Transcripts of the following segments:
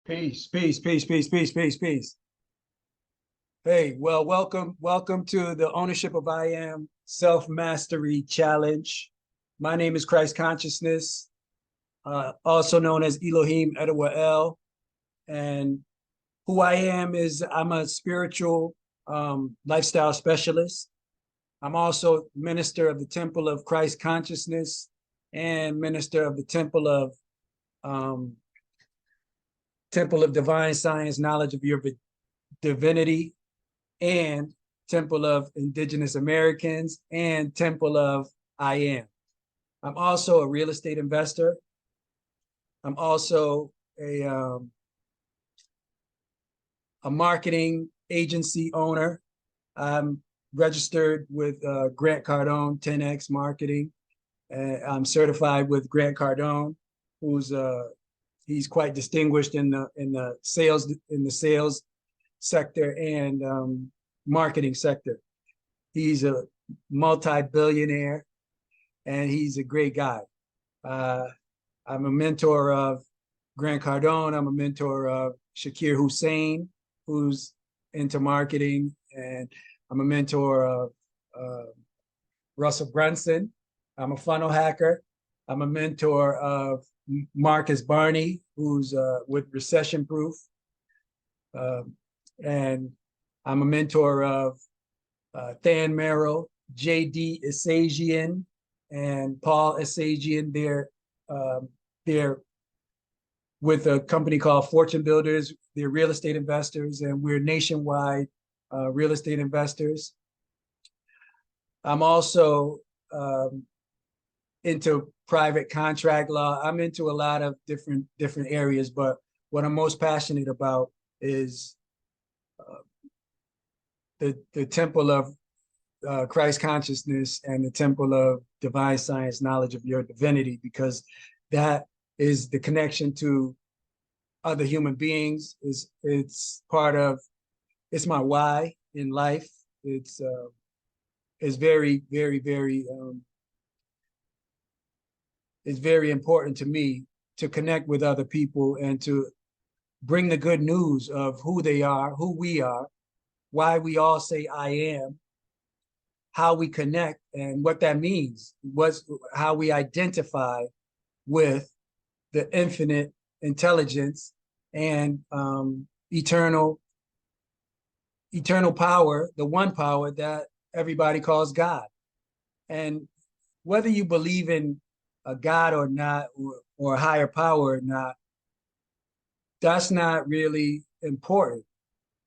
Peace, peace, peace, peace, peace, peace, peace. Hey, well, welcome to the Ownership of I Am Self Mastery Challenge. My name is Christ Consciousness, also known as Elohim Edwa El. And who I am is I'm a spiritual lifestyle specialist. I'm also minister of the Temple of Christ Consciousness and minister of the um, Temple of Divine Science, Knowledge of Your Divinity, and Temple of Indigenous Americans, and Temple of I Am. I'm also a real estate investor. I'm also a marketing agency owner. I'm registered with Grant Cardone, 10X Marketing. I'm certified with Grant Cardone, who's he's quite distinguished in the sales sector and marketing sector. He's a multi-billionaire, and he's a great guy. Uh, I'm a mentor of Grant Cardone. I'm a mentor of Shakir Hussein, who's into marketing, and I'm a mentor of Russell Brunson. I'm a funnel hacker. I'm a mentor of Marcus Barney, who's with Recession Proof. And I'm a mentor of Than Merrill, J.D. Isagian, and Paul Isagian. They're with a company called Fortune Builders. They're real estate investors, and we're nationwide real estate investors. I'm also into private contract law. I'm into a lot of different areas, but what I'm most passionate about is the Temple of Christ Consciousness and the Temple of Divine Science, Knowledge of Your Divinity, because that is the connection to other human beings. It's part of, it's my why in life. It's very, very, very it's very important to me to connect with other people and to bring the good news of who they are, who we are, why we all say I am, how we connect, and what that means, how we identify with the infinite intelligence and eternal power, the one power that everybody calls God. And whether you believe in a God or not, or a higher power or not, that's not really important.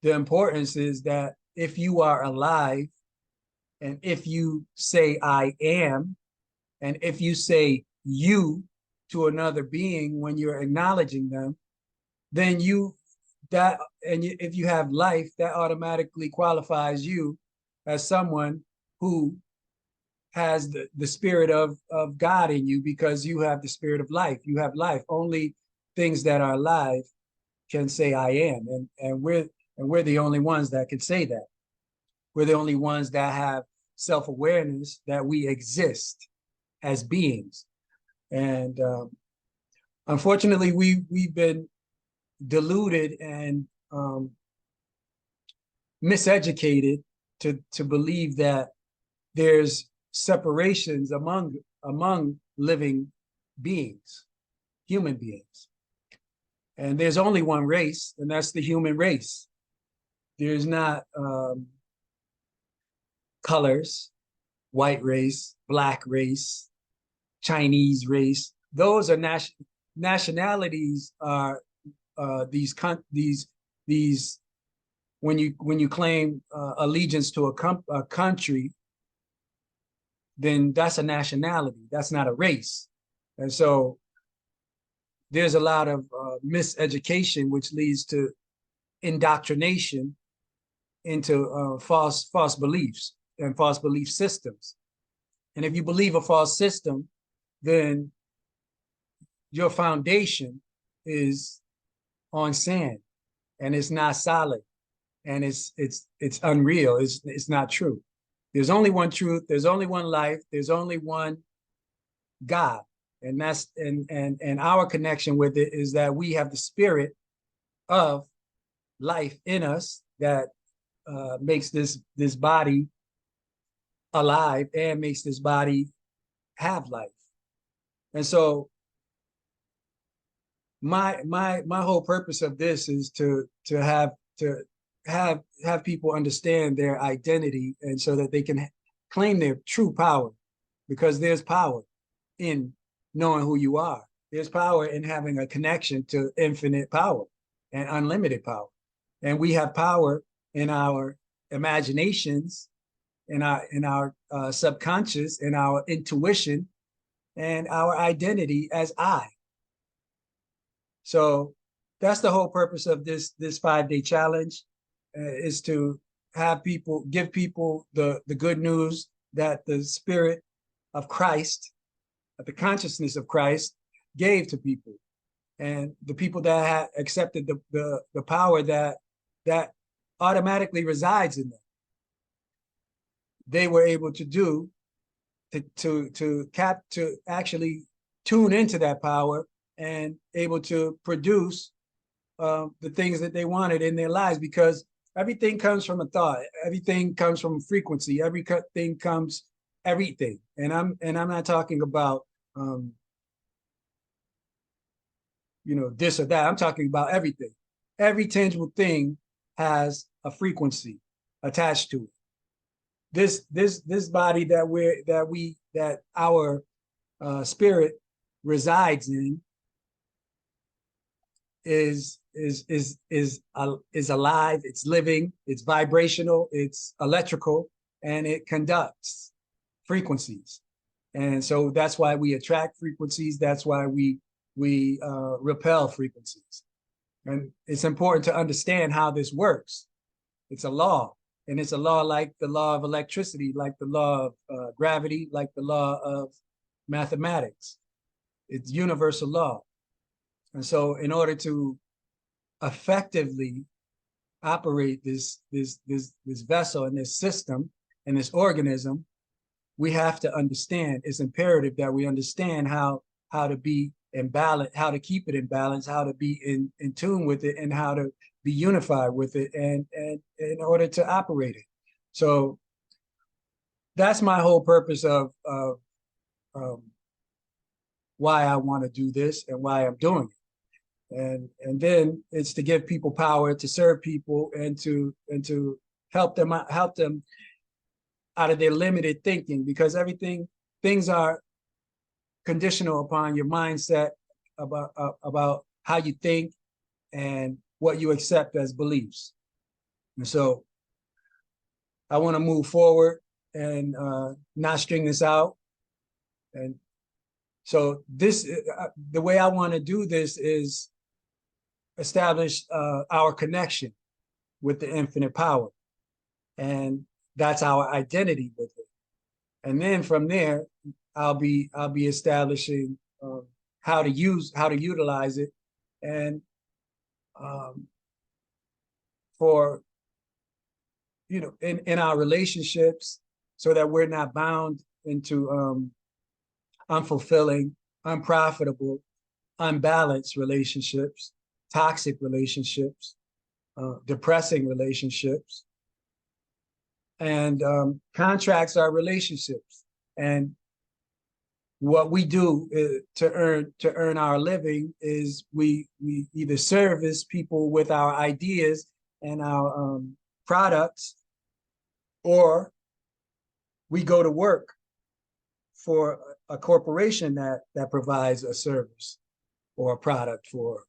The importance is that if you are alive, and if you say I am, and if you say you to another being when you're acknowledging them, then if you have life, that automatically qualifies you as someone who has the spirit of God in you, because you have the spirit of life. You have life. Only things that are alive can say I am, and we're the only ones that can say that. We're the only ones that have self-awareness that we exist as beings. And unfortunately, we've been deluded and miseducated to believe that there's separations among living beings, human beings. And there's only one race, and that's the human race. There's not colors, white race, black race, Chinese race. Those are nationalities. Are these when you claim allegiance to a country, then that's a nationality. That's not a race. And so there's a lot of miseducation, which leads to indoctrination into false beliefs and false belief systems. And if you believe a false system, then your foundation is on sand, and it's not solid, and it's unreal. It's not true. There's only one truth. There's only one life. There's only one God, and that's and our connection with it is that we have the spirit of life in us that makes this body alive and makes this body have life. And so my whole purpose of this is to have people understand their identity, and so that they can claim their true power, because there's power in knowing who you are. There's power in having a connection to infinite power and unlimited power. And we have power in our imaginations, in our subconscious, in our intuition, and our identity as I. So that's the whole purpose of this 5-day challenge, is to give people the good news that the spirit of Christ, the consciousness of Christ, gave to people, and the people that had accepted the power that automatically resides in them, they were able to do to actually tune into that power and able to produce the things that they wanted in their lives, because everything comes from a thought, everything comes from frequency, everything. And I'm not talking about this or that. I'm talking about everything. Every tangible thing has a frequency attached to it. This body that our spirit resides in is alive, it's living, it's vibrational, it's electrical, and it conducts frequencies. And so that's why we attract frequencies. That's why we repel frequencies. And it's important to understand how this works. It's a law, and it's a law like the law of electricity, like the law of gravity, like the law of mathematics. It's universal law. And so in order to effectively operate this vessel and this system and this organism, we have to understand, it's imperative that we understand how to be in balance, how to keep it in balance, how to be in tune with it, and how to be unified with it, and in order to operate it. So that's my whole purpose of why I want to do this and why I'm doing it. And then it's to give people power, to serve people, and to help them out of their limited thinking, because things are conditional upon your mindset, about how you think and what you accept as beliefs. And so I want to move forward and not string this out. And so the way I want to do this is establish our connection with the infinite power, and that's our identity with it. And then from there, I'll be establishing how to utilize it, and for in our relationships, so that we're not bound into unfulfilling, unprofitable, unbalanced relationships, toxic relationships, depressing relationships. And contracts are relationships. And what we do to earn our living is we either service people with our ideas and our products, or we go to work for a corporation that provides a service or a product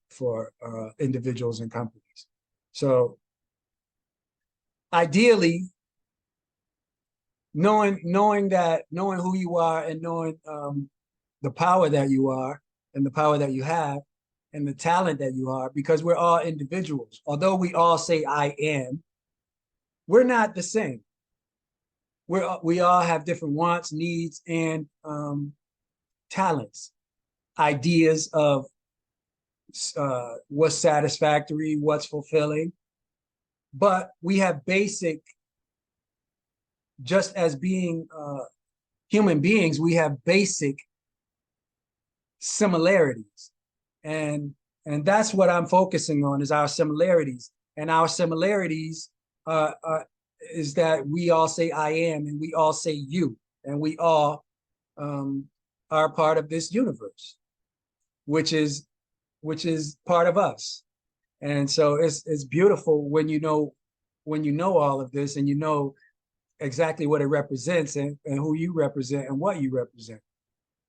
for individuals and companies. So ideally, knowing who you are, and knowing the power that you are, and the power that you have, and the talent that you are, because we're all individuals. Although we all say I am, we're not the same. We all have different wants, needs, and talents, ideas of what's satisfactory, what's fulfilling. But we have basic, just as being human beings, we have basic similarities. And And that's what I'm focusing on, is our similarities. And our similarities is that we all say I am, and we all say you, and we all are part of this universe, which is part of us. And so it's beautiful when you know all of this, and you know exactly what it represents, and who you represent and what you represent.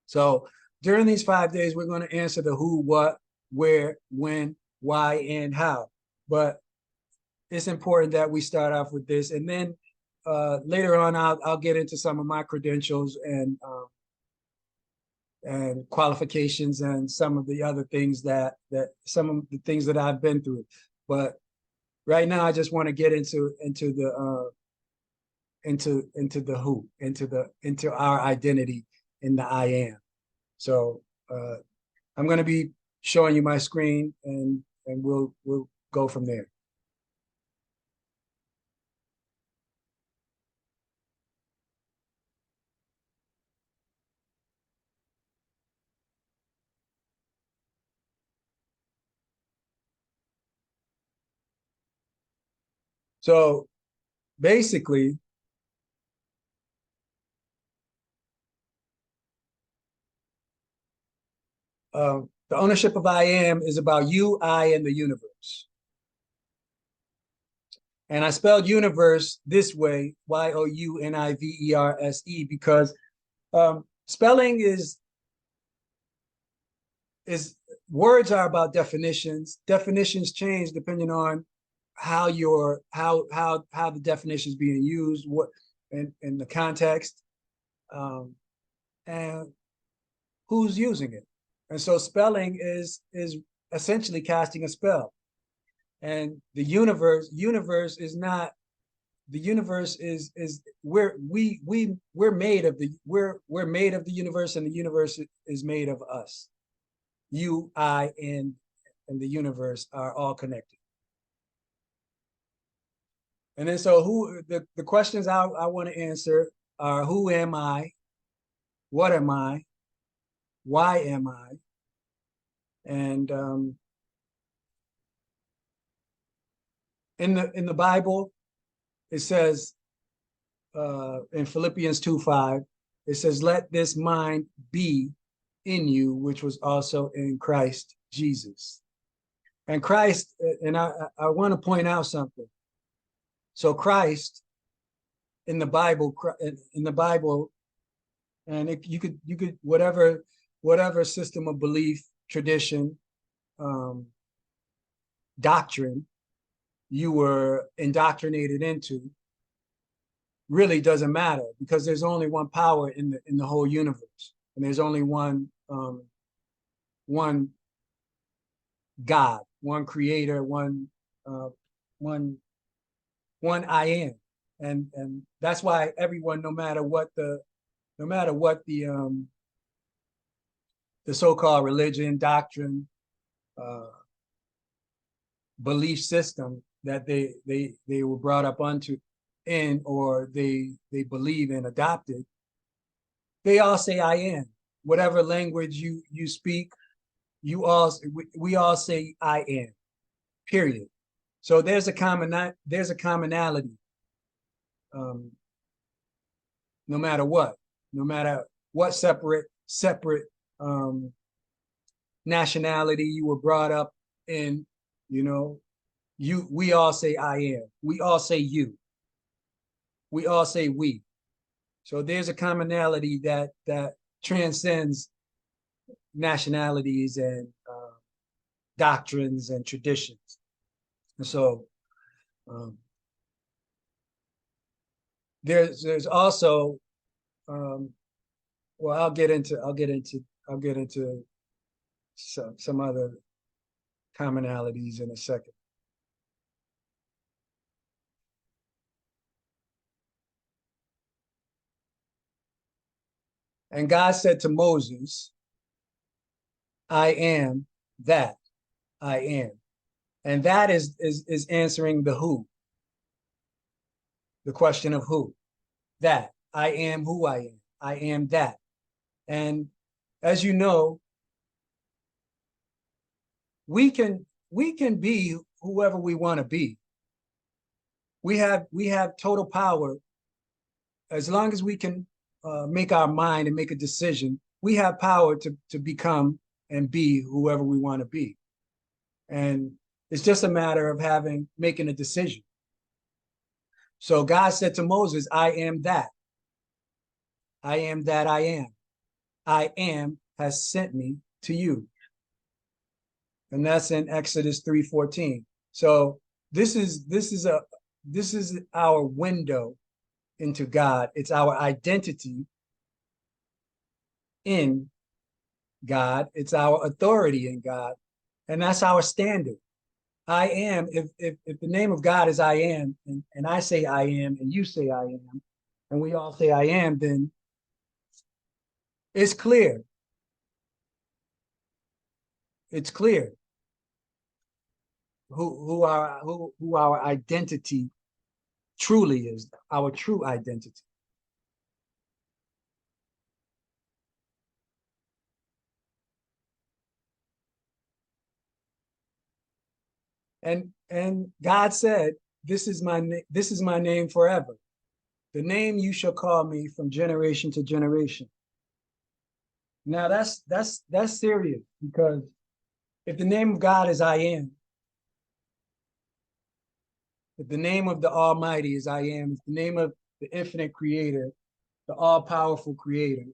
So during these 5 days, we're going to answer the who, what, where, when, why, and how. But it's important that we start off with this, and then later on, I'll get into some of my credentials and qualifications and some of the other things that some of the things that I've been through. But right now, I just want to get into the who, into our identity in the I am. So I'm going to be showing you my screen, and we'll go from there. So basically, the ownership of I am is about you, I, and the universe. And I spelled universe this way, YOUNIVERSE, because spelling is words are about definitions. Definitions change depending on how the definition is being used, what in the context, and who's using it. And so spelling is essentially casting a spell. And the universe is not, the universe is we're made of the we're made of the universe, and the universe is made of us. You, I, and the universe are all connected. And then so the questions I want to answer are: who am I? What am I? Why am I? And in the Bible, it says in Philippians 2:5, it says, "Let this mind be in you, which was also in Christ Jesus." And Christ, and I want to point out something. So Christ in the Bible, and you could whatever system of belief, tradition, doctrine you were indoctrinated into, really doesn't matter, because there's only one power in the whole universe, and there's only one God, one creator, one I am. And that's why everyone, no matter what the so-called religion, doctrine, belief system that they were brought up onto in, or they believe in, adopted, they all say I am. Whatever language you speak, we all say I am, period. So there's a commonality, no matter what separate nationality you were brought up in, we all say I am. We all say you. We all say we. So there's a commonality that transcends nationalities and doctrines and traditions. And so there's also well, I'll get into some other commonalities in a second. And God said to Moses, I am that I am. And that is answering the who, the question of who. That I am who I am. I am that. And as you know, we can be whoever we want to be. We have total power as long as we can make our mind and make a decision. We have power to become and be whoever we want to be, and it's just a matter of making a decision. So God said to Moses, "I am that. I am that I am. I am has sent me to you." And that's in Exodus 3:14. So this is our window into God. It's our identity in God. It's our authority in God. And that's our standard. I am, if the name of God is I am, and I say I am, and you say I am, and we all say I am, then it's clear. It's clear who our identity truly is, our true identity. And God said, this is my name forever. The name you shall call me from generation to generation. Now that's serious, because if the name of God is I am, if the name of the Almighty is I am, if the name of the infinite creator, the all-powerful creator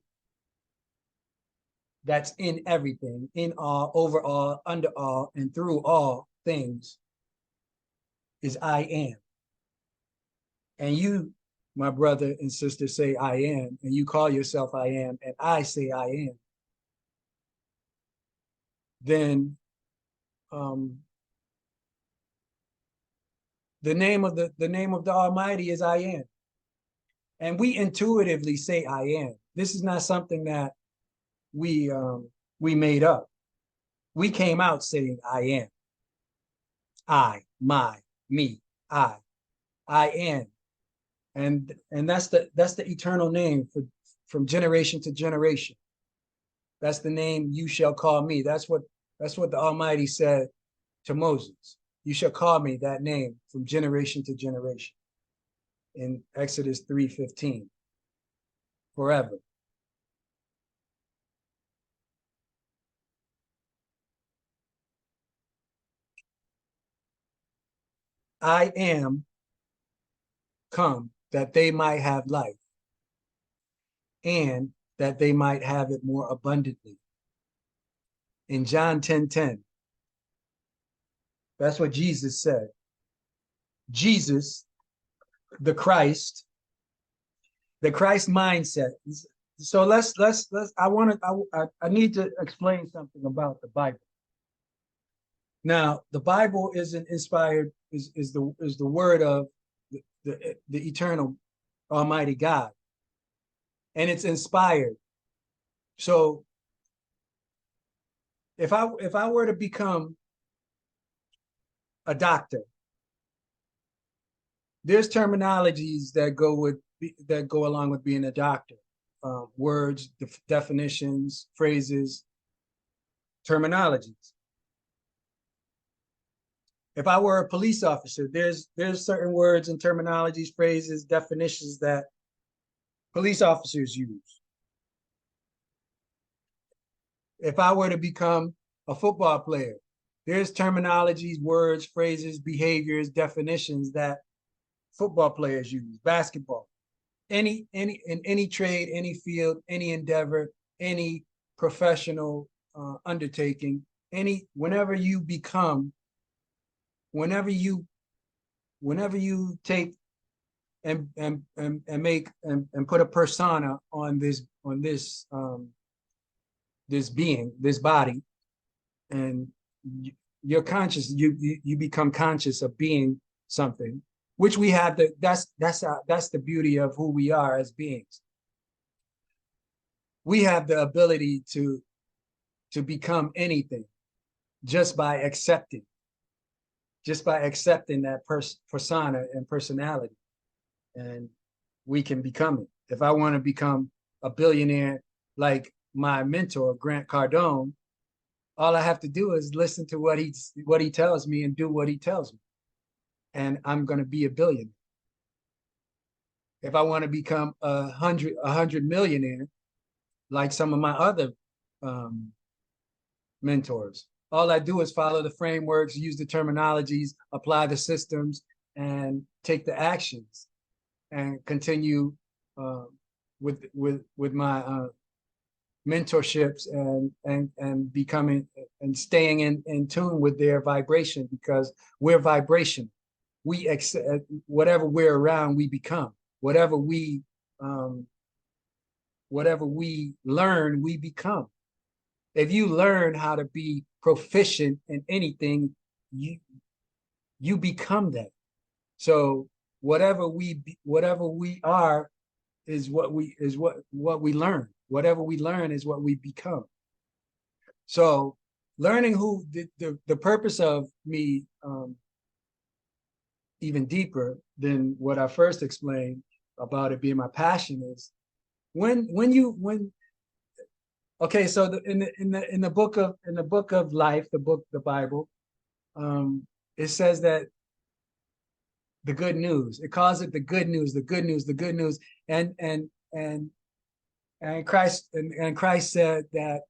that's in everything, in all, over all, under all, and through all things, is I am. And you, my brother and sister, say I am, and you call yourself I am, and I say I am, then the name of the Almighty is I am. And we intuitively say I am. This is not something that we made up. We came out saying I am. I, my, me, I am. And that's the eternal name from generation to generation. That's the name you shall call me. That's what the Almighty said to Moses. You shall call me that name from generation to generation in Exodus 3:15, forever. I am come that they might have life, and that they might have it more abundantly. In John 10:10, that's what Jesus said. Jesus, the Christ, the Christ mindset. So let's I need to explain something about the Bible. Now, the Bible isn't inspired, is the word of the eternal Almighty God, and it's inspired. So if I were to become a doctor, there's terminologies that go along with being a doctor. Words, definitions, phrases, terminologies. If I were a police officer, there's certain words and terminologies, phrases, definitions that police officers use. If I were to become a football player, there's terminologies, words, phrases, behaviors, definitions that football players use. Basketball, any trade, any field, any endeavor, any professional undertaking, whenever you become, whenever you take and make and put a persona on this being, this body, and you're conscious, you become conscious of being something, which we have that's the beauty of who we are as beings. We have the ability to become anything just by accepting that persona and personality, and we can become it. If I want to become a billionaire like my mentor, Grant Cardone, All I have to do is listen to what he tells me and do what he tells me, and I'm going to be a billionaire. If I want to become a hundred millionaire, like some of my other um, mentors, all I do is follow the frameworks, use the terminologies, apply the systems, and take the actions, and continue uh, with my mentorships, and becoming and staying in tune with their vibration, because we're vibration. We accept whatever we're around, we become whatever we um, whatever we learn, we become. If you learn how to be proficient in anything, you become that. So whatever we are is what we learn. Whatever we learn is what we become. So learning who the purpose of me, even deeper than what I first explained about it being my passion, is when okay, so in the book of life, the Bible, it says that the good news, it calls it the good news, the good news, the good news. And and and and Christ said that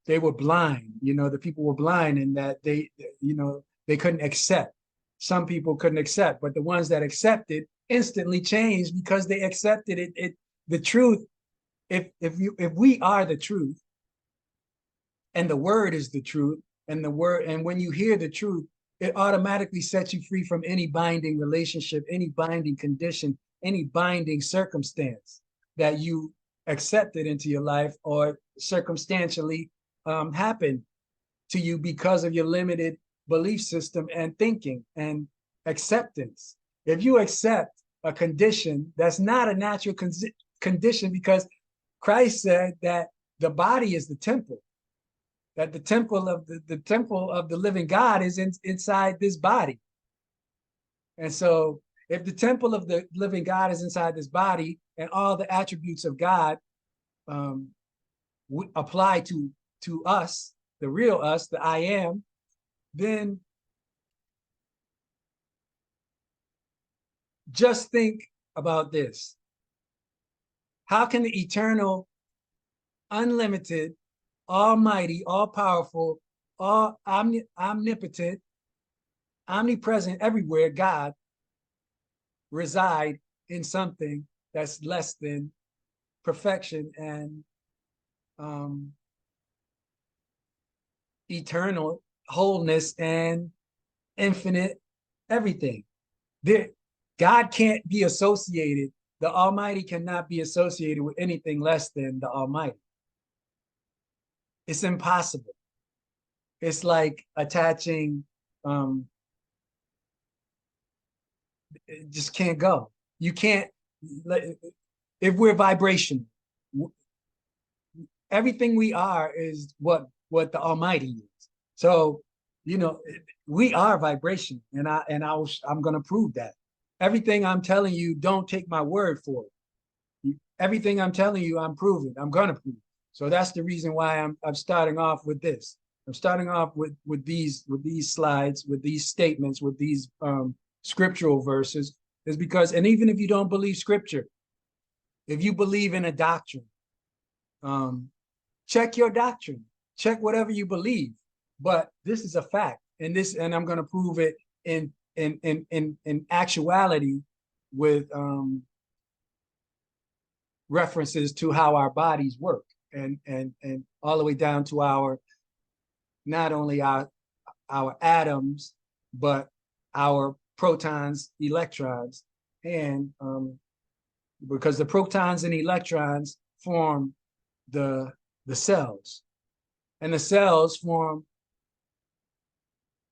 they were blind, the people were blind, and that they couldn't accept. Some people couldn't accept, but the ones that accepted instantly changed because they accepted it. The truth, if we are the truth, and the word is the truth, and when you hear the truth, it automatically sets you free from any binding relationship, any binding condition, any binding circumstance that you accepted into your life, or circumstantially happened to you because of your limited belief system and thinking and acceptance. If you accept a condition that's not a natural condition, because Christ said that the body is the temple, that the temple of the temple of the living God is inside this body. And so if the temple of the living God is inside this body, and all the attributes of God um, apply to us, the real us, the I am, then just think about this. How can the eternal, unlimited, almighty, all powerful, all omnipotent, omnipresent, everywhere God reside in something that's less than perfection and um, eternal wholeness and infinite everything? There, God can't be associated. The Almighty cannot be associated with anything less than the Almighty. It's impossible. It's like attaching, it just can't go. You can't, if we're vibration, everything we are is what the Almighty is. So, you know, we are vibration, I'm going to prove that. Everything I'm telling you, don't take my word for it. Everything I'm telling you, I'm proving. I'm going to prove. So that's the reason why I'm starting off with this. I'm starting off with these slides, with these statements, with these scriptural verses, is because, and even if you don't believe scripture, if you believe in a doctrine, um, check your doctrine, check whatever you believe. But this is a fact, and I'm going to prove it in actuality with references to how our bodies work, and all the way down to our, not only our atoms, but our protons, electrons, and because the protons and electrons form the cells, and the cells form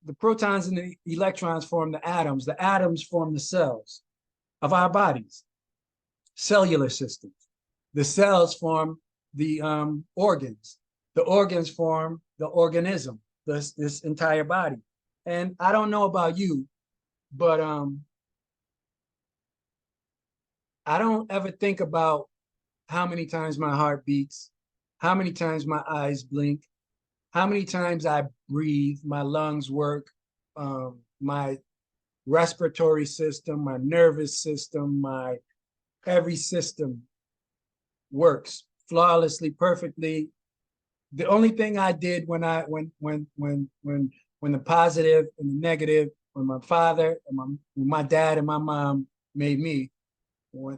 the protons, and the electrons form the atoms form the cells of our bodies, cellular systems. The cells form the organs. The organs form the organism, this entire body. And I don't know about you, but I don't ever think about how many times my heart beats, how many times my eyes blink, how many times I breathe, my lungs work, my respiratory system, my nervous system, my every system works flawlessly, perfectly. The only thing I did when the positive and the negative, when my father and my dad and my mom made me, when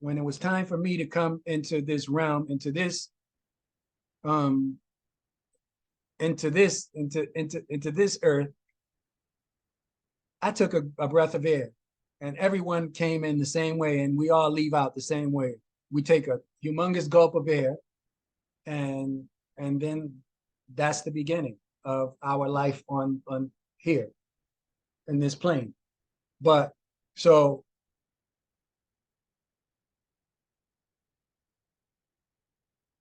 when it was time for me to come into this realm, um into this earth, I took a breath of air, and everyone came in the same way, and we all leave out the same way. We take a humongous gulp of air, and then that's the beginning of our life on here in this plane. But so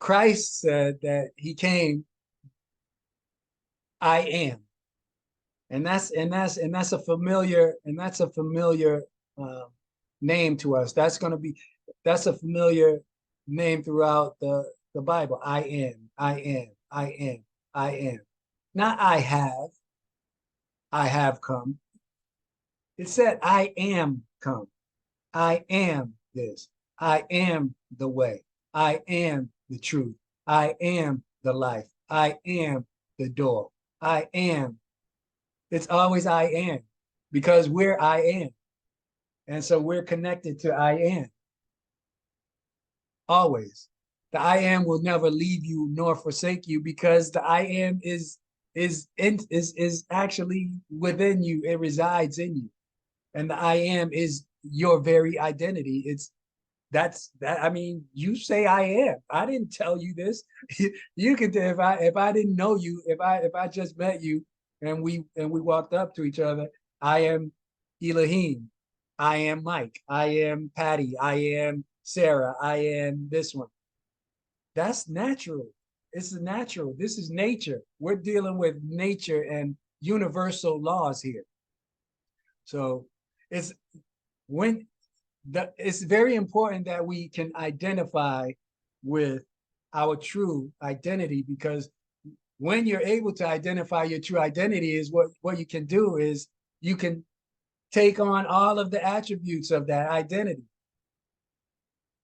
Christ said that he came, I am, and that's a familiar uh, name to us. That's a familiar name throughout the Bible. I am, I am, I am, I am. Not I have come. It said I am come. I am this. I am the way. I am the truth. I am the life. I am the door. I am. It's always I am because we're I am. And so we're connected to I am always. The I am will never leave you nor forsake you because the I am is actually within you. It resides in you. And the I am is your very identity. That's that. I mean, you say I am. I didn't tell you this. You could if I didn't know you, if I just met you and we walked up to each other, I am Elohim. I am Mike. I am Patty. I am Sarah. I am this one. That's natural. It's natural. This is nature. We're dealing with nature and universal laws here. So it's when it's very important that we can identify with our true identity, because when you're able to identify your true identity is what you can do is you can take on all of the attributes of that identity.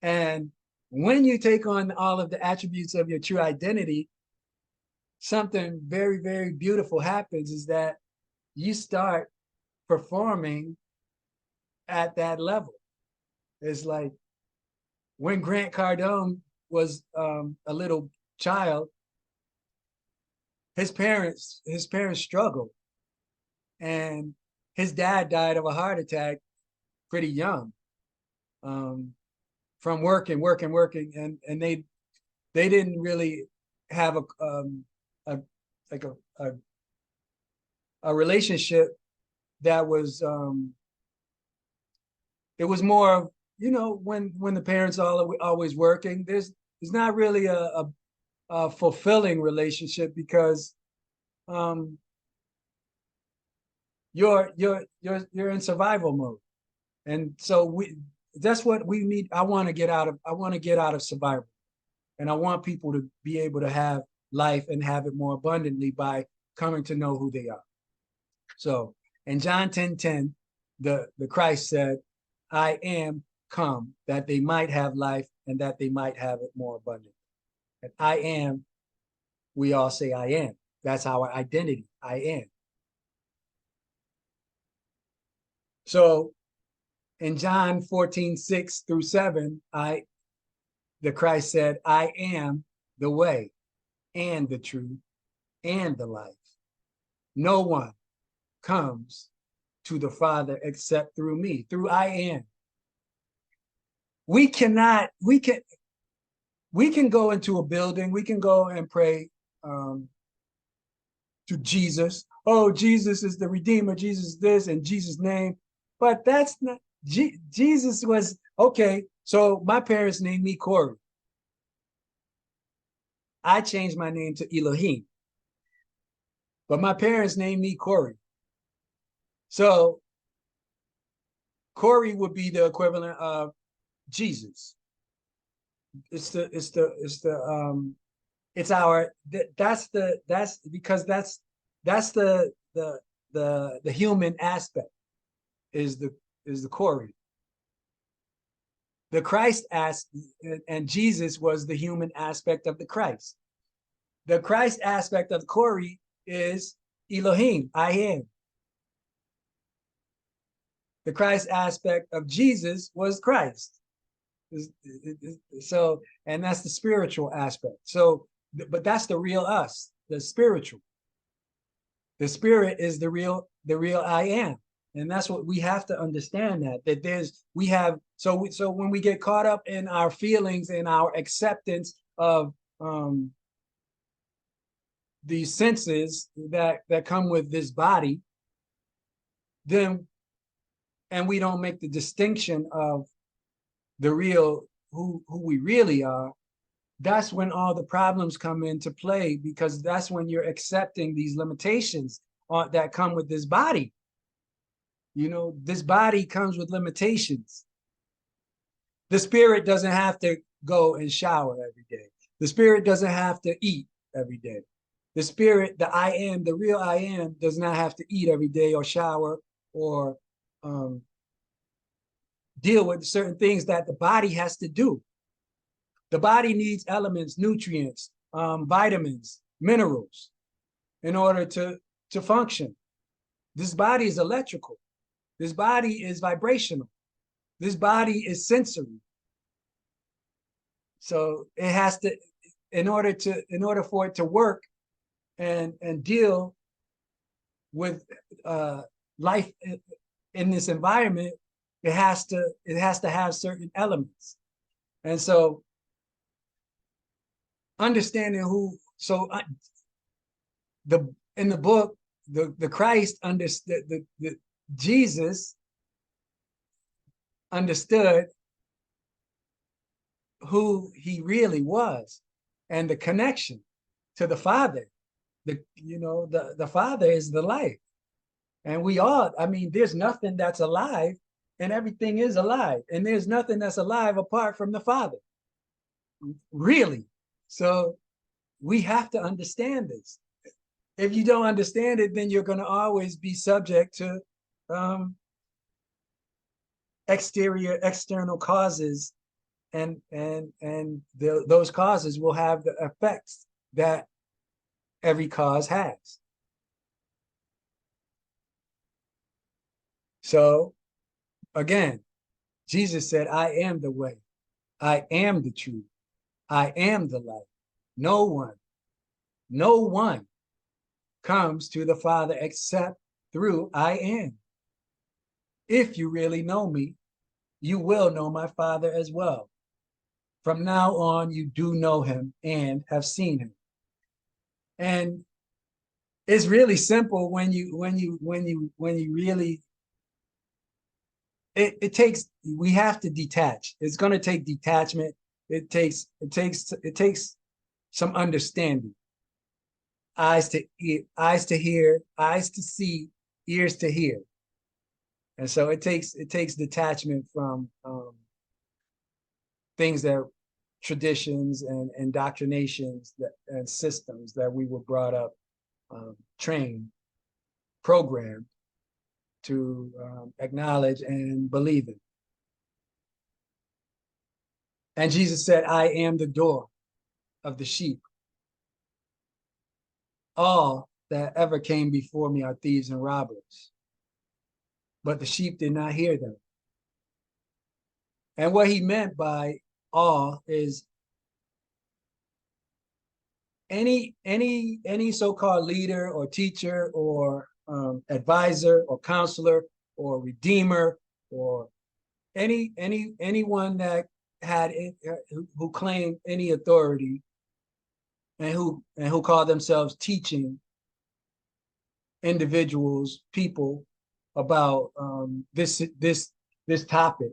And when you take on all of the attributes of your true identity, something very, very beautiful happens is that you start performing at that level. It's like when Grant Cardone was a little child, his parents struggled, and his dad died of a heart attack pretty young, um, from working, and they didn't really have a like a relationship that was it was more of, when the parents all always working, there's not really a fulfilling relationship because um, you're in survival mode, and so we that's what we need. I want to get out of survival, and I want people to be able to have life and have it more abundantly by coming to know who they are. So in John 10:10, the Christ said, I am come that they might have life and that they might have it more abundantly. And I am, we all say I am. That's our identity. I am. So in John 14:6-7, the Christ said, I am the way and the truth and the life. No one comes to the Father except through me, through I am. We cannot, we can go into a building, we can go and pray to Jesus. Oh, Jesus is the Redeemer, Jesus is this, in Jesus' name. But that's not, Jesus was, okay, so my parents named me Corey. I changed my name to Elohim, but my parents named me Corey. So Corey would be the equivalent of Jesus. It's the it's our that's because that's the human aspect is the Corey. The Christ and Jesus was the human aspect of the Christ. The Christ aspect of the Corey is Elohim, I am. The Christ aspect of Jesus was Christ. So, and that's the spiritual aspect. So, but that's the real us, the spiritual. The spirit is the real I am. And that's what we have to understand, that there's, we have, so when we get caught up in our feelings and our acceptance of these senses that come with this body, then, and we don't make the distinction of the real, who we really are, that's when all the problems come into play, because that's when you're accepting these limitations that come with this body. You know, this body comes with limitations. The spirit doesn't have to go and shower every day. The spirit doesn't have to eat every day. The spirit, the I am, the real I am, does not have to eat every day or shower or deal with certain things that the body has to do. The body needs elements, nutrients, vitamins, minerals in order to function. This body is electrical. This body is vibrational. This body is sensory. So it has to, in order for it to work and deal with life in this environment, it has to have certain elements. And so understanding in the book, the Christ understood, the Jesus understood who he really was and the connection to the Father. The Father is the life. And we all, I mean, there's nothing that's alive and everything is alive. And there's nothing that's alive apart from the Father. Really. So we have to understand this. If you don't understand it, then you're going to always be subject to external causes, and those causes will have the effects that every cause has. So again, Jesus said, I am the way, I am the truth, I am the light. No one comes to the Father except through I am. If you really know me, you will know my Father as well. From now on, you do know him and have seen him. And it's really simple when you really, it takes, we have to detach. It's going to take detachment. It takes some understanding. Eyes to hear, eyes to see, ears to hear. And so it takes detachment from things that traditions and indoctrinations and systems that we were brought up, trained, programmed to acknowledge and believe in. And Jesus said, I am the door of the sheep. All that ever came before me are thieves and robbers, but the sheep did not hear them. And what he meant by all is any so-called leader or teacher or advisor or counselor or redeemer or anyone that had who claimed any authority and who called themselves teaching individuals, people about this topic,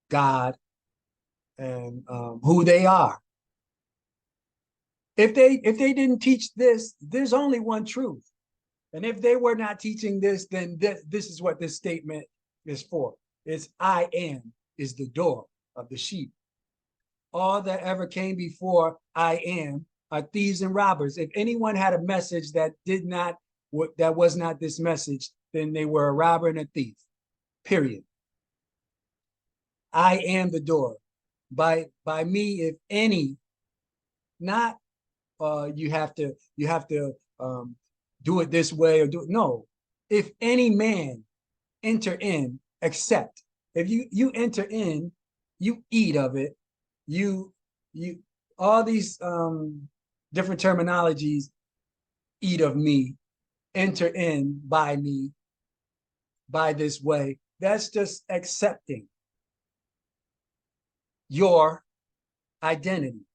God, and who they are. If they didn't teach this, there's only one truth. And if they were not teaching this, then this is what this statement is for. It's I am is the door of the sheep. All that ever came before I am are thieves and robbers. If anyone had a message that was not this message, then they were a robber and a thief. Period. I am the door. By me, if any, not you have to do it this way or do it. No, if any man enter in, accept. If you enter in, you eat of it. You all these different terminologies. Eat of me, enter in by me, by this way. That's just accepting your identity.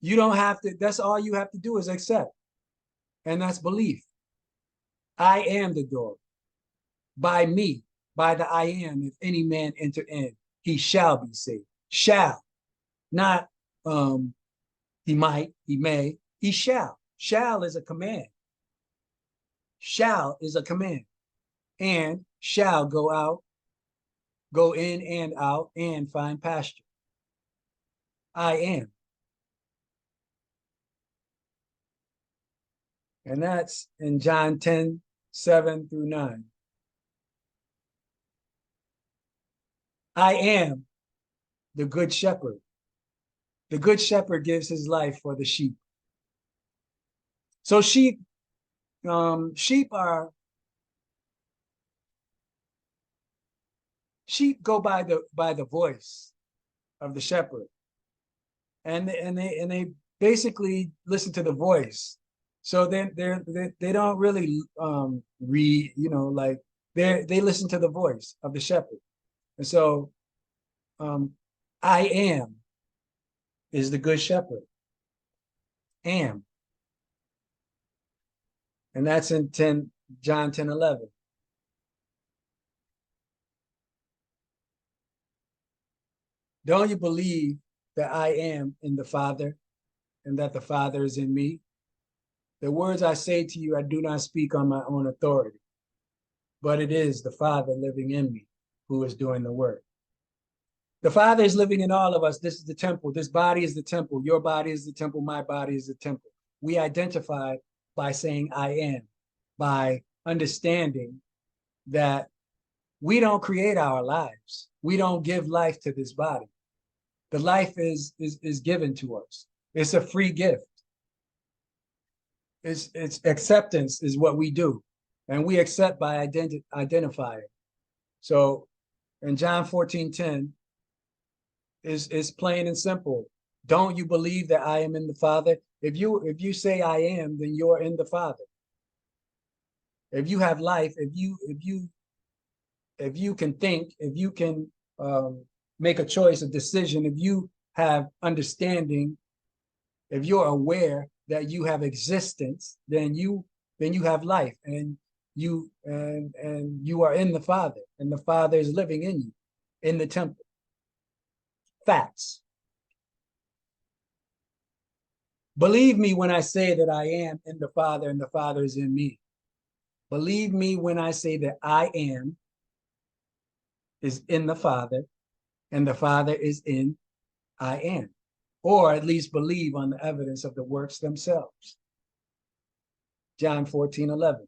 You don't have to, that's all you have to do is accept. And that's belief. I am the door. By me, by the I am, if any man enter in, he shall be saved. Shall. Not he might, he may, he shall. Shall is a command. Shall is a command. And shall go out, go in and out, and find pasture. I am. And that's in John 10:7-9. I am the good shepherd. The good shepherd gives his life for the sheep. So sheep go by the voice of the shepherd, and they basically listen to the voice. So they don't really read, like they listen to the voice of the shepherd. And so I am is the good shepherd. Am. And that's in John 10:11. Don't you believe that I am in the Father and that the Father is in me? The words I say to you, I do not speak on my own authority, but it is the Father living in me who is doing the work. The Father is living in all of us. This is the temple. This body is the temple. Your body is the temple. My body is the temple. We identify by saying I am, by understanding that we don't create our lives. We don't give life to this body. The life is given to us. It's a free gift. It's acceptance is what we do. And we accept by identifying. So in John 14:10, is plain and simple. Don't you believe that I am in the Father? If you say I am, then you're in the Father. If you have life, if you can think, if you can make a choice, a decision, if you have understanding, if you're aware that you have existence, then you have life, and you are in the Father, and the Father is living in you, in the temple. Facts. Believe me when I say that I am in the Father and the Father is in me. Believe me when I say that I am is in the Father and the Father is in I am. Or at least believe on the evidence of the works themselves. John 14:11.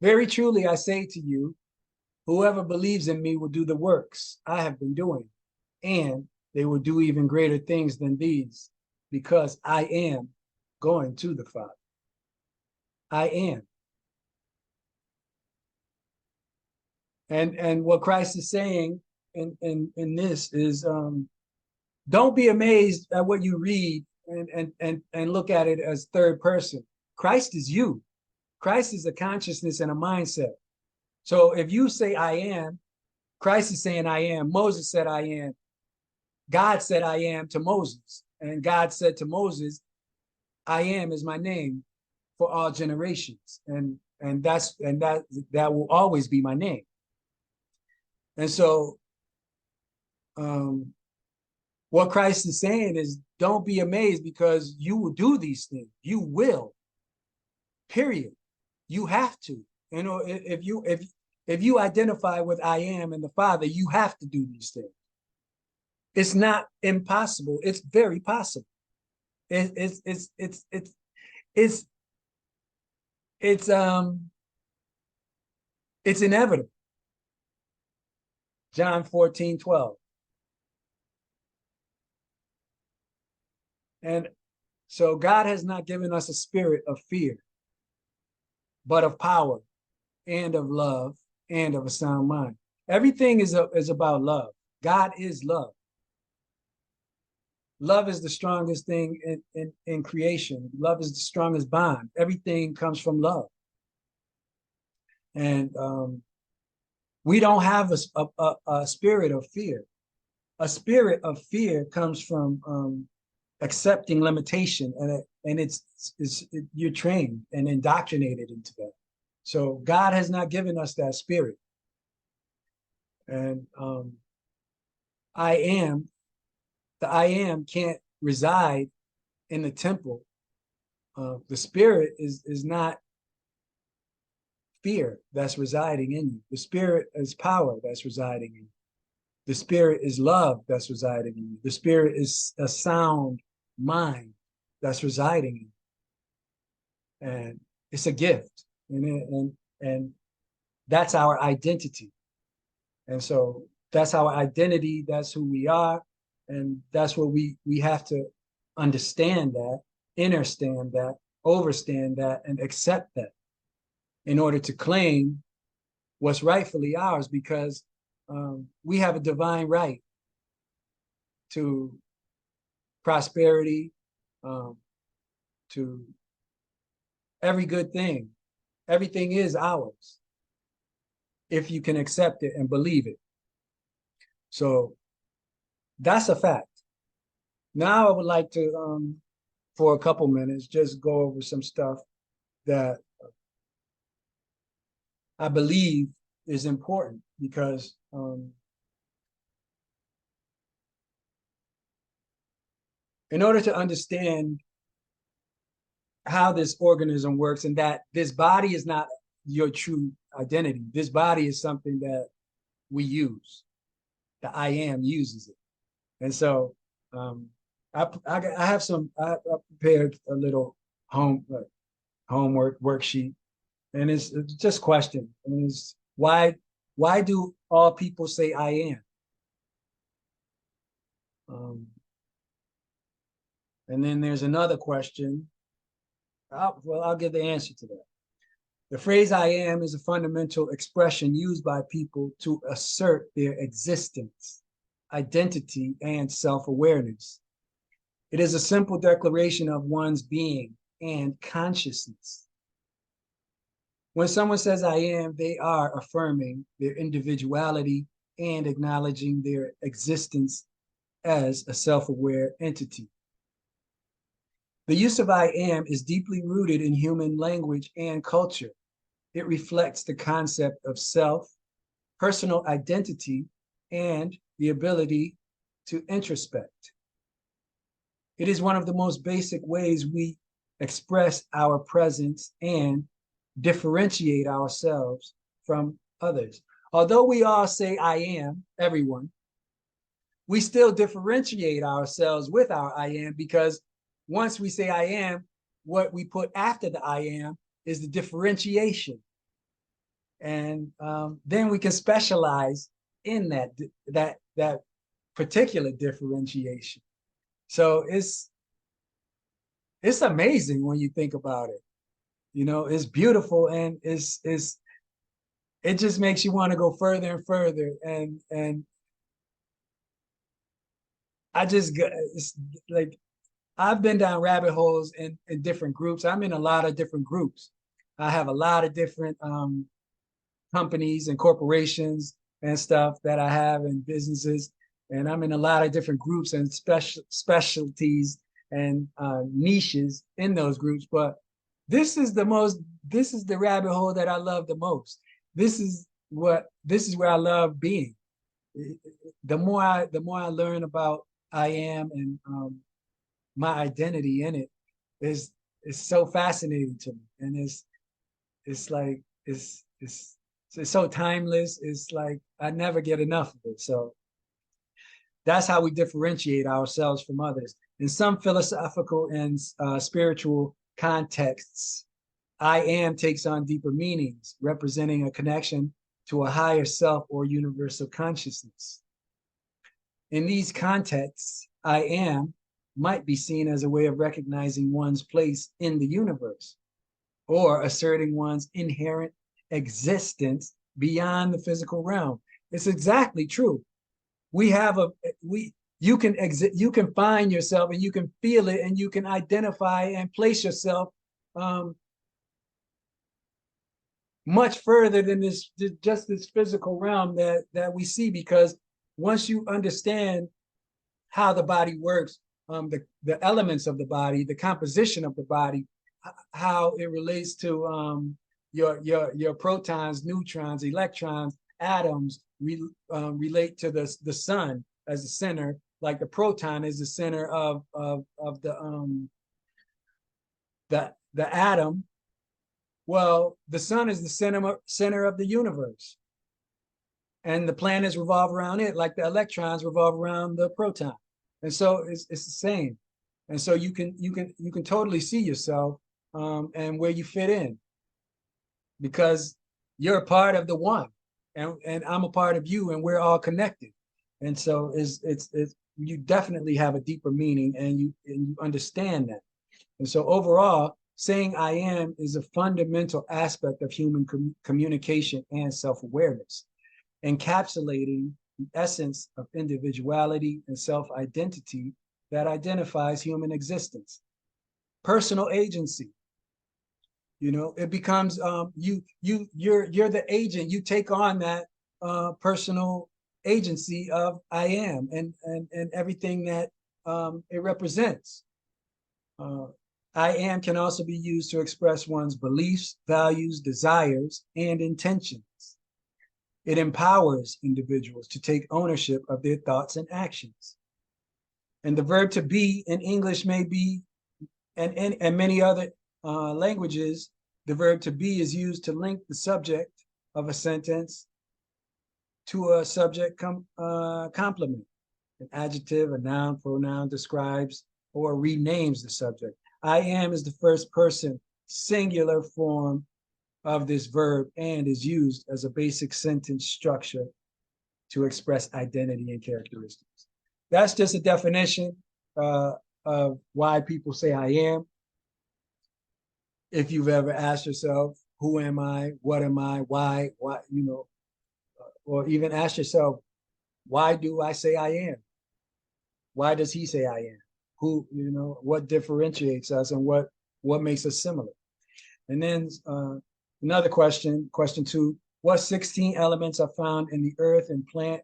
Very truly I say to you, whoever believes in me will do the works I have been doing, and they will do even greater things than these, because I am going to the Father. I am. And what Christ is saying in this is, don't be amazed at what you read and look at it as third person. Christ is you. Christ is a consciousness and a mindset. So if you say I am, Christ is saying I am. Moses said I am. God said I am to Moses. And God said to Moses, I am is my name for all generations. And that will always be my name. And so what Christ is saying is, don't be amazed, because you will do these things. You will. Period. You have to. You know, if you identify with I am and the Father, you have to do these things. It's not impossible. It's very possible. It, it's it's um it's inevitable. John 14:12. And so God has not given us a spirit of fear, but of power and of love and of a sound mind. Everything is about love. God is love. Love is the strongest thing in creation. Love is the strongest bond. Everything comes from love. And we don't have a spirit of fear. A spirit of fear comes from accepting limitation, and you're trained and indoctrinated into that. So God has not given us that spirit. And I am, the I am can't reside in the temple. The spirit is not fear that's residing in you. The spirit is power that's residing in you. The spirit is love that's residing in you. The spirit is a sound mind that's residing in you. And it's a gift. And that's our identity. And so that's our identity, that's who we are. And that's what we have to understand that, understand that, overstand that, and accept that in order to claim what's rightfully ours, because we have a divine right to prosperity, to every good thing. Everything is ours if you can accept it and believe it. So that's a fact. Now I would like to, for a couple minutes, just go over some stuff that I believe is important, because in order to understand how this organism works, and that this body is not your true identity. This body is something that we use. The I am uses it. And so I have I prepared a little homework worksheet, and it's just question. And it's why do all people say I am? And then there's another question. I'll give the answer to that. The phrase I am is a fundamental expression used by people to assert their existence, identity, and self-awareness. It is a simple declaration of one's being and consciousness. When someone says I am, they are affirming their individuality and acknowledging their existence as a self-aware entity. The use of I am is deeply rooted in human language and culture. It reflects the concept of self, personal identity, and the ability to introspect. It is one of the most basic ways we express our presence and differentiate ourselves from others. Although we all say I am, everyone, we still differentiate ourselves with our I am, because once we say I am, what we put after the I am is the differentiation. And then we can specialize in that particular differentiation. So it's amazing when you think about it. You know, it's beautiful, and it just makes you want to go further and further. And it's like I've been down rabbit holes in different groups. I'm in a lot of different groups. I have a lot of different companies and corporations and stuff that I have, and businesses. And I'm in a lot of different groups and specialties and niches in those groups. But this is the rabbit hole that I love the most. This is where I love being. The more I learn about I am, and my identity in it is so fascinating to me. And it's like it's so timeless. It's like I never get enough of it. So That's how we differentiate ourselves from others. In some philosophical and spiritual contexts, I am takes on deeper meanings, representing a connection to a higher self or universal consciousness. In these contexts, I am might be seen as a way of recognizing one's place in the universe or asserting one's inherent existence beyond the physical realm. It's exactly true. We have a we you can exit, you can find yourself and you can feel it and you can identify and place yourself much further than this just this physical realm that we see, because once you understand how the body works, the elements of the body, the composition of the body, how it relates to your protons, neutrons, electrons, atoms relate to the sun as the center, like the proton is the center of the atom. Well, the sun is the center of the universe, and the planets revolve around it, like the electrons revolve around the proton, and so it's the same. And so you can totally see yourself and where you fit in, because you're a part of the one, and I'm a part of you, and we're all connected. And so it's you definitely have a deeper meaning, and you understand that. And so overall, saying I am is a fundamental aspect of human communication and self-awareness, encapsulating the essence of individuality and self-identity that identifies human existence. Personal agency. It becomes you're the agent. You take on that personal agency of I am, and everything that it represents. I am can also be used to express one's beliefs, values, desires, and intentions. It empowers individuals to take ownership of their thoughts and actions. And the verb to be in English may be, and many other languages, the verb to be is used to link the subject of a sentence to a subject complement. An adjective, a noun, pronoun describes or renames the subject. I am is the first person singular form of this verb and is used as a basic sentence structure to express identity and characteristics. That's just a definition of why people say I am. If you've ever asked yourself, who am I? What am I? Why, or even ask yourself, why do I say I am? Why does he say I am? Who, what differentiates us and what makes us similar? And then another question 2, what 16 elements are found in the earth and plant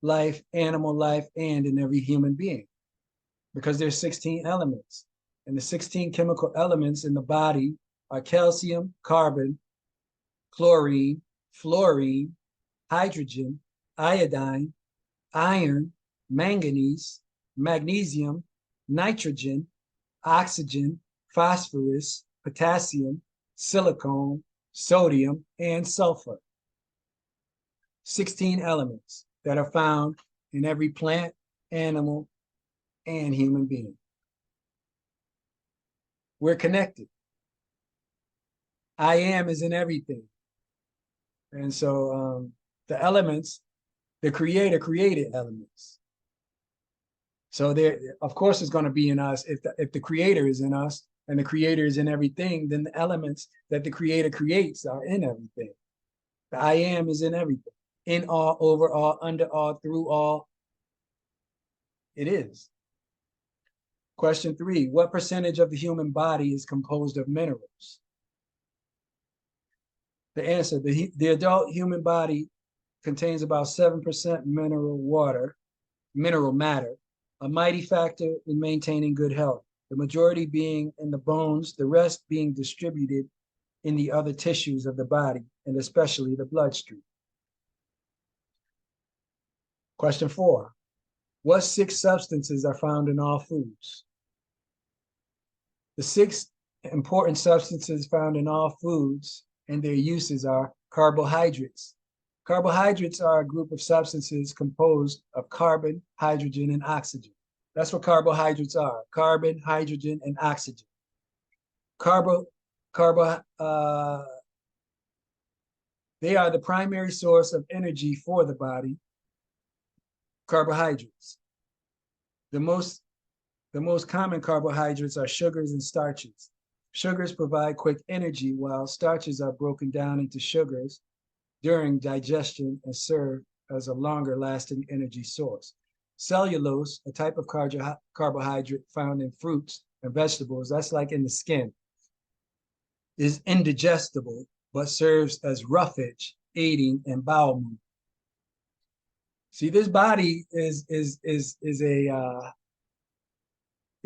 life, animal life, and in every human being? Because there's 16 elements. And the 16 chemical elements in the body are calcium, carbon, chlorine, fluorine, hydrogen, iodine, iron, manganese, magnesium, nitrogen, oxygen, phosphorus, potassium, silicon, sodium, and sulfur. 16 elements that are found in every plant, animal, and human being. We're connected. I am is in everything. And so the elements, the creator created elements. So there, of course, it's going to be in us. If the creator is in us and the creator is in everything, then the elements that the creator creates are in everything. The I am is in everything. In all, over all, under all, through all. It is. Question 3, what percentage of the human body is composed of minerals? The answer, the adult human body contains about 7% mineral matter, a mighty factor in maintaining good health, the majority being in the bones, the rest being distributed in the other tissues of the body, and especially the bloodstream. Question 4, what 6 substances are found in all foods? The 6 important substances found in all foods and their uses are carbohydrates, Carbohydrates are a group of substances composed of carbon, hydrogen, and oxygen. That's what carbohydrates are: carbon, hydrogen, and oxygen. Carbo, carbo, they are the primary source of energy for the body. Carbohydrates. The most common carbohydrates are sugars and starches. Sugars provide quick energy, while starches are broken down into sugars during digestion and serve as a longer lasting energy source. Cellulose, a type of carbohydrate found in fruits and vegetables, that's like in the skin, is indigestible but serves as roughage, aiding in bowel movement. See, this body is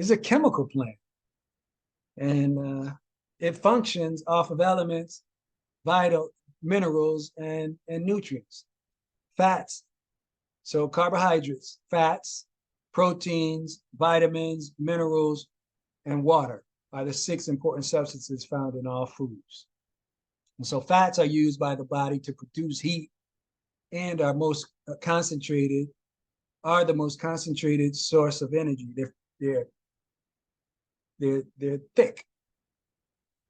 a chemical plant, and it functions off of elements, vital minerals, and nutrients. Fats, so carbohydrates, fats, proteins, vitamins, minerals, and water are the 6 important substances found in all foods. And so fats are used by the body to produce heat and are the most concentrated source of energy. They're thick,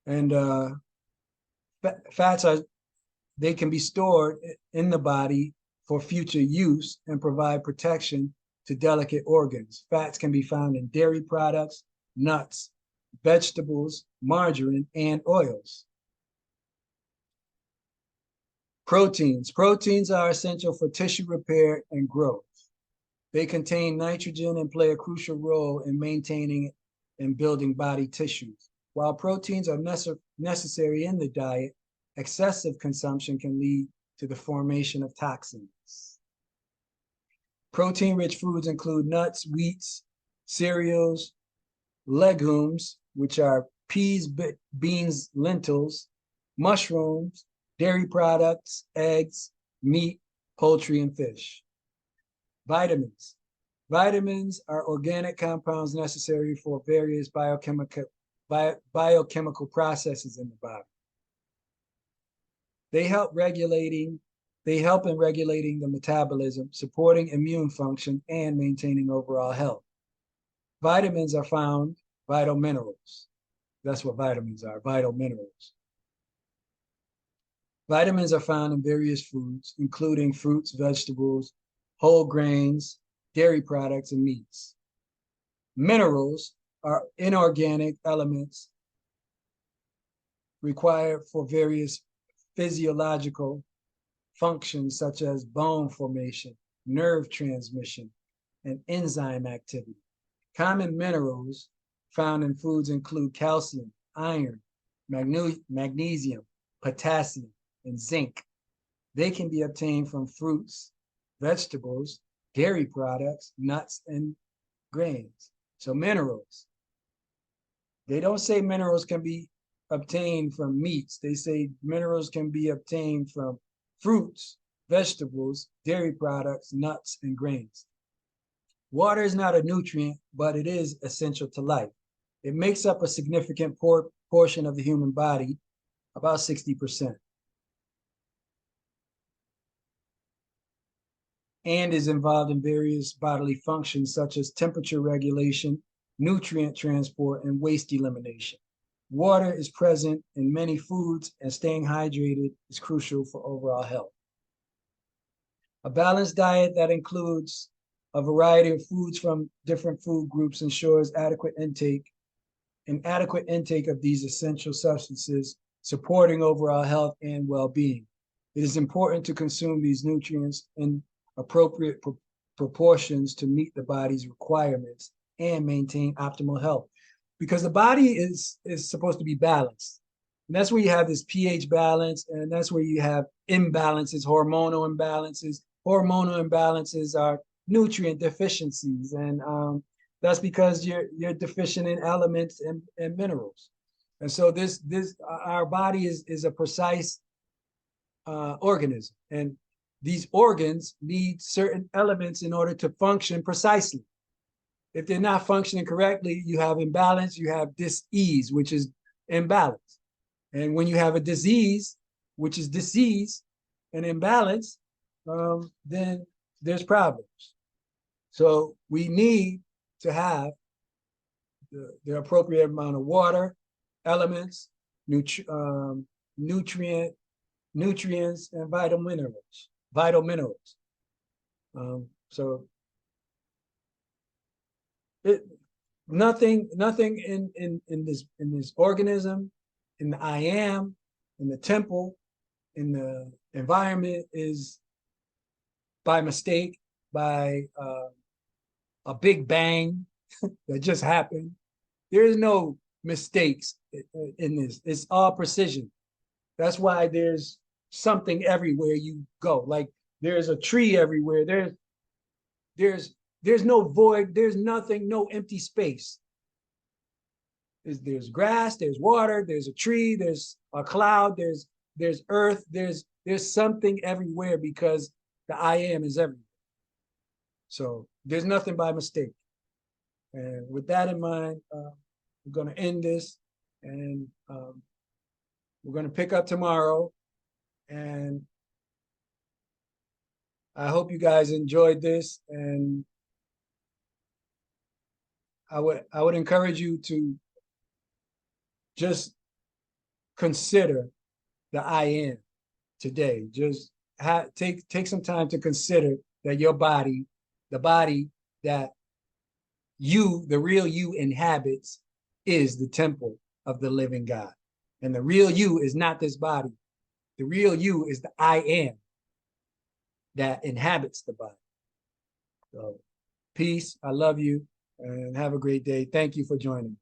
and fats can be stored in the body for future use and provide protection to delicate organs. Fats can be found in dairy products, nuts, vegetables, margarine, and oils. Proteins. Proteins are essential for tissue repair and growth. They contain nitrogen and play a crucial role in maintaining and building body tissues. While proteins are necessary in the diet, excessive consumption can lead to the formation of toxins. Protein-rich foods include nuts, wheats, cereals, legumes, which are peas, beans, lentils, mushrooms, dairy products, eggs, meat, poultry, and fish. Vitamins. Vitamins are organic compounds necessary for various biochemical processes in the body. They help in regulating the metabolism, supporting immune function, and maintaining overall health. Vitamins are found, vital minerals. That's what vitamins are, vital minerals. Vitamins are found in various foods, including fruits, vegetables, whole grains, dairy products, and meats. Minerals are inorganic elements required for various physiological functions such as bone formation, nerve transmission, and enzyme activity. Common minerals found in foods include calcium, iron, magnesium, potassium, and zinc. They can be obtained from fruits, vegetables, dairy products, nuts, and grains. So minerals. They don't say minerals can be obtained from meats. They say minerals can be obtained from fruits, vegetables, dairy products, nuts, and grains. Water is not a nutrient, but it is essential to life. It makes up a significant portion of the human body, about 60%. And is involved in various bodily functions such as temperature regulation, nutrient transport, and waste elimination. Water is present in many foods, and staying hydrated is crucial for overall health. A balanced diet that includes a variety of foods from different food groups ensures adequate intake of these essential substances, supporting overall health and well-being. It is important to consume these nutrients in appropriate proportions to meet the body's requirements and maintain optimal health, because the body is supposed to be balanced. And that's where you have this pH balance, and that's where you have imbalances, hormonal imbalances. Hormonal imbalances are nutrient deficiencies, and that's because you're deficient in elements and minerals. And so our body is a precise organism, and these organs need certain elements in order to function precisely. If they're not functioning correctly, you have imbalance, you have dis-ease, which is imbalance. And when you have a disease, which is disease, an imbalance, then there's problems. So we need to have the appropriate amount of water, elements, nutrients, and vital minerals. So nothing in this organism, in the I am, in the temple, in the environment is by mistake, by a big bang that just happened. There is no mistakes in this. It's all precision. That's why there's something everywhere you go. Like there's a tree everywhere. There's no void. There's nothing, no empty space. There's grass, there's water, there's a tree, there's a cloud, there's earth, there's something everywhere because the I am is everywhere. So there's nothing by mistake. And with that in mind, we're going to end this, and we're going to pick up tomorrow. And I hope you guys enjoyed this. And I would encourage you to just consider the I am today. Just take some time to consider that your body, the body that you, the real you, inhabits, is the temple of the living God. And the real you is not this body. The real you is the I am that inhabits the body. So peace. I love you, and have a great day. Thank you for joining.